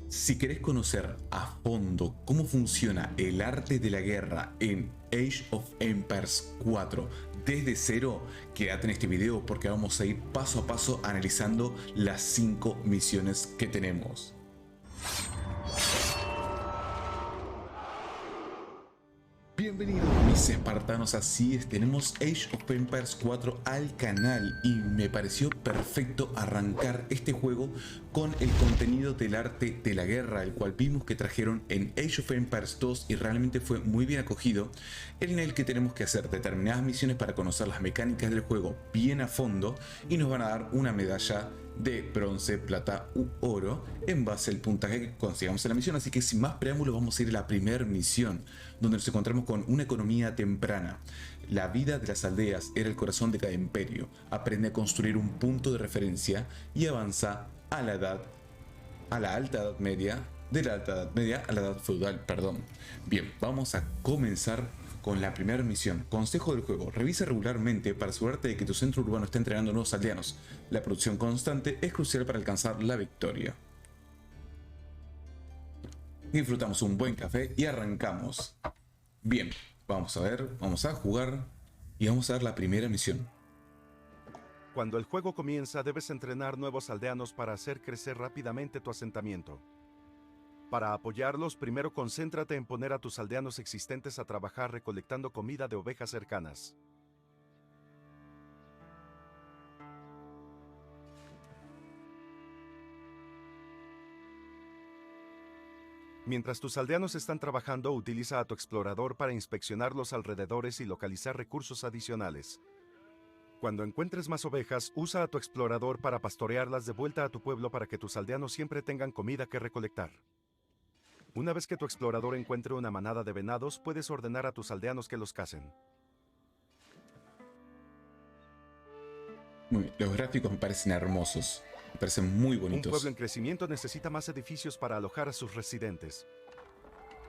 Si querés conocer a fondo cómo funciona el arte de la guerra en Age of Empires 4 desde cero, quédate en este video porque vamos a ir paso a paso analizando las 5 misiones que tenemos. Bienvenidos mis espartanos, así es, tenemos Age of Empires 4 al canal y me pareció perfecto arrancar este juego con el contenido del arte de la guerra, el cual vimos que trajeron en Age of Empires 2 y realmente fue muy bien acogido, en el que tenemos que hacer determinadas misiones para conocer las mecánicas del juego bien a fondo y nos van a dar una medalla de bronce, plata u oro en base al puntaje que consigamos en la misión. Así que sin más preámbulos vamos a ir a la primera misión, donde nos encontramos con una economía temprana. La vida de las aldeas era el corazón de cada imperio. Aprende a construir un punto de referencia y avanza a la alta edad media, de la alta edad media a la edad feudal, perdón. Bien, vamos a comenzar con la primera misión. Consejo del juego: revisa regularmente para asegurarte de que tu centro urbano está entrenando nuevos aldeanos. La producción constante es crucial para alcanzar la victoria. Disfrutamos un buen café y arrancamos. Bien, vamos a ver, vamos a jugar y vamos a ver la primera misión. Cuando el juego comienza, debes entrenar nuevos aldeanos para hacer crecer rápidamente tu asentamiento. Para apoyarlos, primero concéntrate en poner a tus aldeanos existentes a trabajar recolectando comida de ovejas cercanas. Mientras tus aldeanos están trabajando, utiliza a tu explorador para inspeccionar los alrededores y localizar recursos adicionales. Cuando encuentres más ovejas, usa a tu explorador para pastorearlas de vuelta a tu pueblo para que tus aldeanos siempre tengan comida que recolectar. Una vez que tu explorador encuentre una manada de venados, puedes ordenar a tus aldeanos que los cacen. Muy bien, los gráficos me parecen hermosos, me parecen muy Un pueblo bonitos. en crecimiento necesita más edificios para alojar a sus residentes.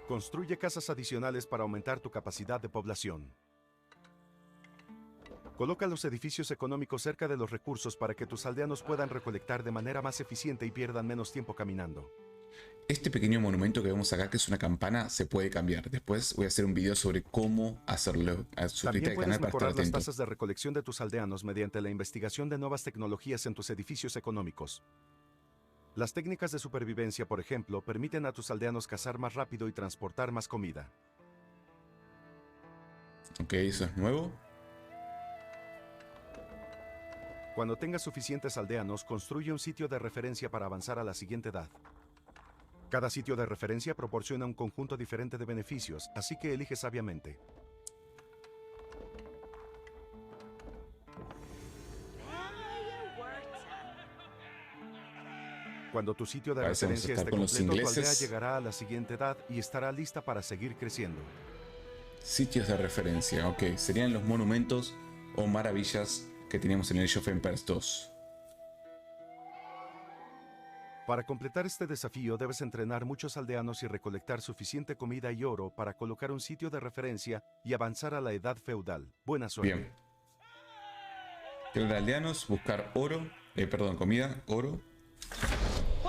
Construye casas adicionales para aumentar tu capacidad de población. Coloca los edificios económicos cerca de los recursos para que tus aldeanos puedan recolectar de manera más eficiente y pierdan menos tiempo caminando. Este pequeño monumento que vemos acá, que es una campana, se puede cambiar. Después voy a hacer un video sobre cómo hacerlo. Suscríbete También al puedes canal para estar mejorar las atento. tasas de recolección de tus aldeanos mediante la investigación de nuevas tecnologías en tus edificios económicos. Las técnicas de supervivencia, por ejemplo, permiten a tus aldeanos cazar más rápido y transportar más comida. Ok, eso es nuevo. Cuando tengas suficientes aldeanos, construye un sitio de referencia para avanzar a la siguiente edad. Cada sitio de referencia proporciona un conjunto diferente de beneficios, así que elige sabiamente. Cuando tu sitio de Parece que vamos a referencia estar esté con los completo, tu aldea ingleses. llegará a la siguiente edad y estará lista para seguir creciendo. Sitios de referencia, ok. Serían los monumentos o maravillas que teníamos en el Age of Empires 2. Para completar este desafío, debes entrenar muchos aldeanos y recolectar suficiente comida y oro para colocar un sitio de referencia y avanzar a la edad feudal. Buena suerte. Bien. Crear aldeanos, buscar oro, perdón, comida, oro.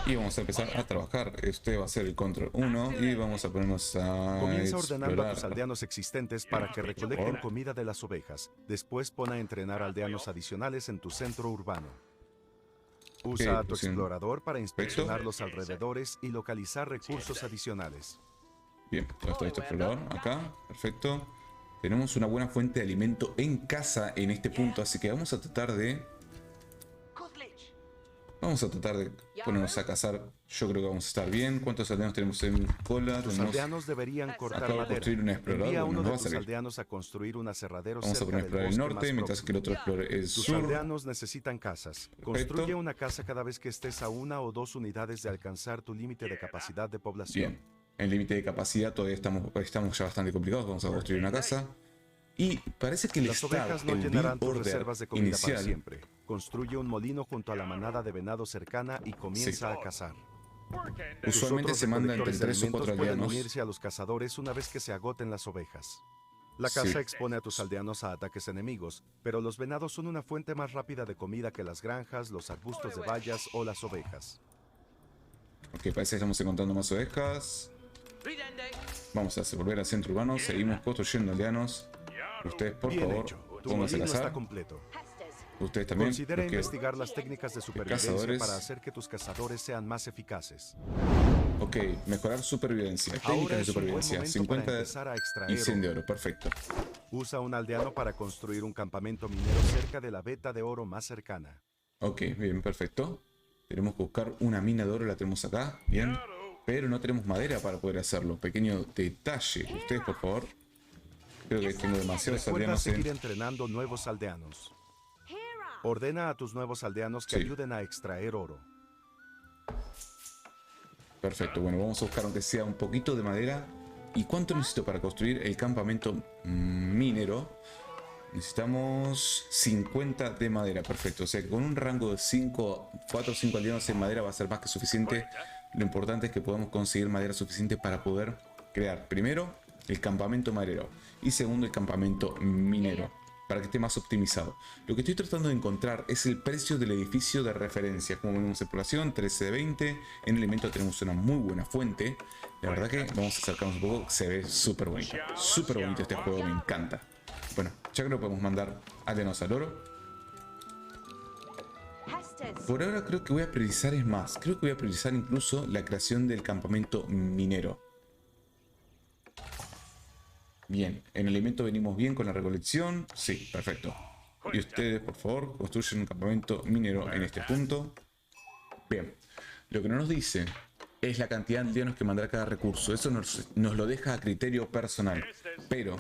Y vamos a empezar a trabajar. Este va a ser el control 1 y vamos a ponernos a Comienza ordenando a tus explorar. aldeanos existentes para que recolecten comida de las ovejas. Después pon a entrenar aldeanos adicionales en tu centro urbano. Usa a tu explorador para inspeccionar los alrededores y localizar recursos adicionales. Bien, todo esto explorador acá, perfecto. Tenemos una buena fuente de alimento en casa en este punto, así que vamos a tratar de ponernos a cazar. Yo creo que vamos a estar bien. ¿Cuántos aldeanos tenemos en cola? Tus Tenemos... aldeanos deberían cortar Acabo de madera. construir un explorador, Envía a bueno, uno nos va de a tus servir. aldeanos a construir un aserradero Vamos a cerca poner a del explorar el bosque norte, más mientras que el otro explore el Tus sur. aldeanos necesitan casas. Perfecto. Construye una casa cada vez que estés a 1 o 2 unidades de alcanzar tu límite de capacidad de población. Bien, en límite de capacidad todavía estamos ya bastante complicados. Vamos a construir una casa. Y parece que el Las start, ovejas no el llenarán build tus order reservas de comida para inicial, siempre. Construye un molino junto a la manada de venado cercana y comienza a cazar. Tus usualmente otros se manda entre recolectores de 3 o 4 alimentos pueden aldeanos. unirse a los cazadores una vez que se agoten las ovejas. La Sí. caza expone a tus aldeanos a ataques enemigos, pero los venados son una fuente más rápida de comida que las granjas, los arbustos de bayas o las ovejas. Ok, parece que estamos encontrando más ovejas. Vamos a volver al centro urbano. Seguimos construyendo aldeanos. Ustedes, por Bien favor, hecho. Tu pónganse a molino está cazar. completo. Ustedes también. Considera los que- investigar las técnicas de supervivencia cazadores. para hacer que tus cazadores sean más eficaces. Ok, mejorar supervivencia. Ahora Técnicas de es un buen supervivencia. momento 50 para empezar a extraer y 100 de oro. oro. Perfecto. Usa un aldeano para construir un campamento minero cerca de la veta de oro más cercana. Ok, bien, perfecto. Tenemos que buscar una mina de oro, la tenemos acá. Bien. Pero no tenemos madera para poder hacerlo. Pequeño detalle. Ustedes, por favor. Creo que tengo demasiados Recuerda aldeanos seguir en... entrenando nuevos aldeanos. Ordena a tus nuevos aldeanos que Sí. ayuden a extraer oro. Perfecto, bueno, vamos a buscar aunque sea un poquito de madera. ¿Y cuánto necesito para construir el campamento minero? Necesitamos 50 de madera, perfecto. O sea que con un rango de 4 o 5 aldeanos en madera va a ser más que suficiente. Lo importante es que podamos conseguir madera suficiente para poder crear, primero, el campamento maderero y segundo, el campamento minero, para que esté más optimizado. Lo que estoy tratando de encontrar es el precio del edificio de referencia. Como vemos en población, 13 de 20. En elemento tenemos una muy buena fuente. La verdad que vamos a acercarnos un poco. Se ve súper bonito. Súper bonito este juego, me encanta. Bueno, ya creo que podemos mandar aldeanos al oro. Por ahora creo que voy a priorizar, es más, creo que voy a priorizar incluso la creación del campamento minero. Bien, en el elemento venimos bien con la recolección. Sí, perfecto. Y ustedes, por favor, construyen un campamento minero en este punto. Bien, lo que no nos dice es la cantidad de aldeanos que mandará cada recurso. Eso nos lo deja a criterio personal. Pero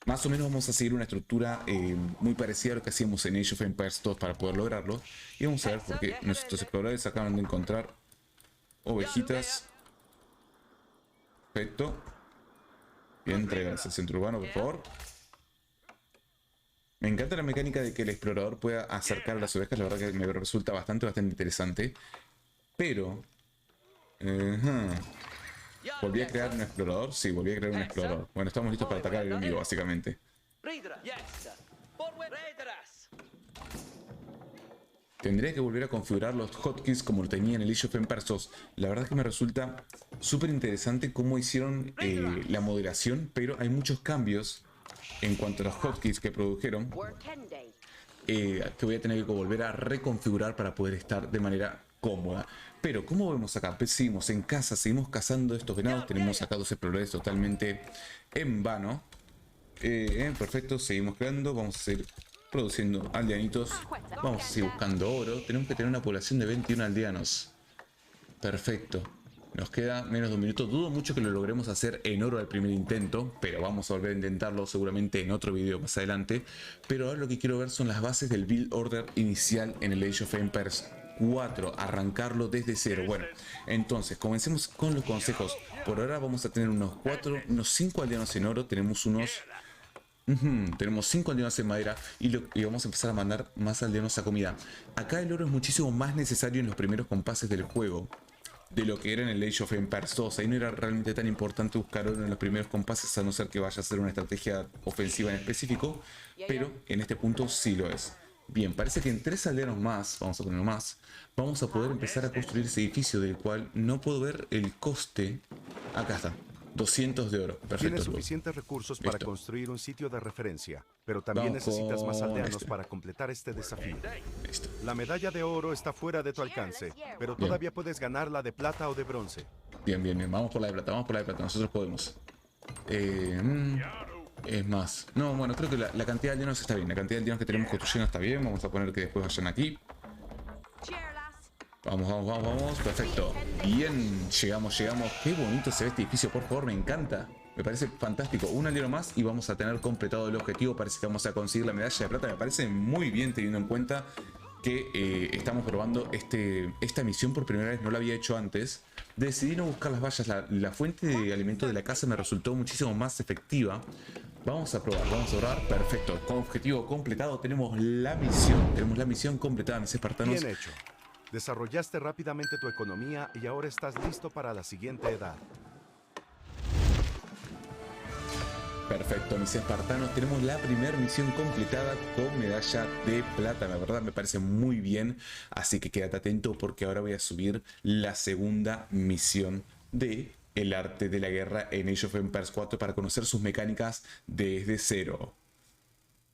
más o menos vamos a seguir una estructura muy parecida a lo que hacíamos en Age of Empires 2 para poder lograrlo. Y vamos a ver por qué nuestros exploradores acaban de encontrar ovejitas. Perfecto. Bien, tráiganse al centro urbano, por favor. Me encanta la mecánica de que el explorador pueda acercar a las ovejas. La verdad que me resulta bastante interesante. Pero... ¿volví a crear un explorador? Sí, volví a crear un explorador. Bueno, estamos listos para atacar al enemigo, básicamente. Tendría que volver a configurar los hotkeys como lo tenía en el Age of Empires 2. La verdad es que me resulta súper interesante cómo hicieron la moderación, pero hay muchos cambios en cuanto a los hotkeys que produjeron que voy a tener que volver a reconfigurar para poder estar de manera cómoda. Pero como vemos acá, pues seguimos en casa, seguimos cazando estos venados, tenemos acá 2 exploradores totalmente en vano. Perfecto, seguimos creando, vamos a seguir produciendo aldeanitos, vamos a seguir buscando oro. Tenemos que tener una población de 21 aldeanos. Perfecto, nos queda menos de un minuto. Dudo mucho que lo logremos hacer en oro al primer intento, pero vamos a volver a intentarlo seguramente en otro video más adelante. Pero ahora lo que quiero ver son las bases del build order inicial en el Age of Empires 4, arrancarlo desde cero. Bueno, entonces comencemos con los consejos. Por ahora vamos a tener unos 5 aldeanos en oro, tenemos tenemos 5 aldeanos en madera y vamos a empezar a mandar más aldeanos a comida. Acá el oro es muchísimo más necesario en los primeros compases del juego de lo que era en el Age of Empires 2. Ahí no era realmente tan importante buscar oro en los primeros compases, a no ser que vaya a ser una estrategia ofensiva en específico, pero en este punto sí lo es. Bien, parece que en 3 aldeanos más, vamos a ponerlo más, vamos a poder empezar a construir ese edificio del cual no puedo ver el coste. Acá está, 200 de oro. Perfecto. Tienes suficientes recursos para construir un sitio de referencia, pero también necesitas más aldeanos para completar este desafío. Listo. La medalla de oro está fuera de tu alcance, pero todavía puedes ganar la de plata o de bronce. Bien, bien, bien. Vamos por la de plata, nosotros podemos. Es más. No, bueno, creo que la cantidad de aldeanos está bien. La cantidad de aldeanos que tenemos construyendo está bien. Vamos a poner que después vayan aquí. Vamos. Perfecto. Bien, llegamos. Qué bonito se ve este edificio, por favor, me encanta. Me parece fantástico. Un aldeano más y vamos a tener completado el objetivo. Parece que vamos a conseguir la medalla de plata. Me parece muy bien teniendo en cuenta que estamos probando esta misión por primera vez. No la había hecho antes. Decidí no buscar las vallas. La fuente de alimento de la casa me resultó muchísimo más efectiva. Vamos a probar. Perfecto. Con objetivo completado tenemos la misión completada, mis espartanos. Bien hecho. Desarrollaste rápidamente tu economía y ahora estás listo para la siguiente edad. Perfecto, mis espartanos, tenemos la primera misión completada con medalla de plata. La verdad me parece muy bien, así que quédate atento porque ahora voy a subir la segunda misión de el arte de la guerra en Age of Empires 4 para conocer sus mecánicas desde cero.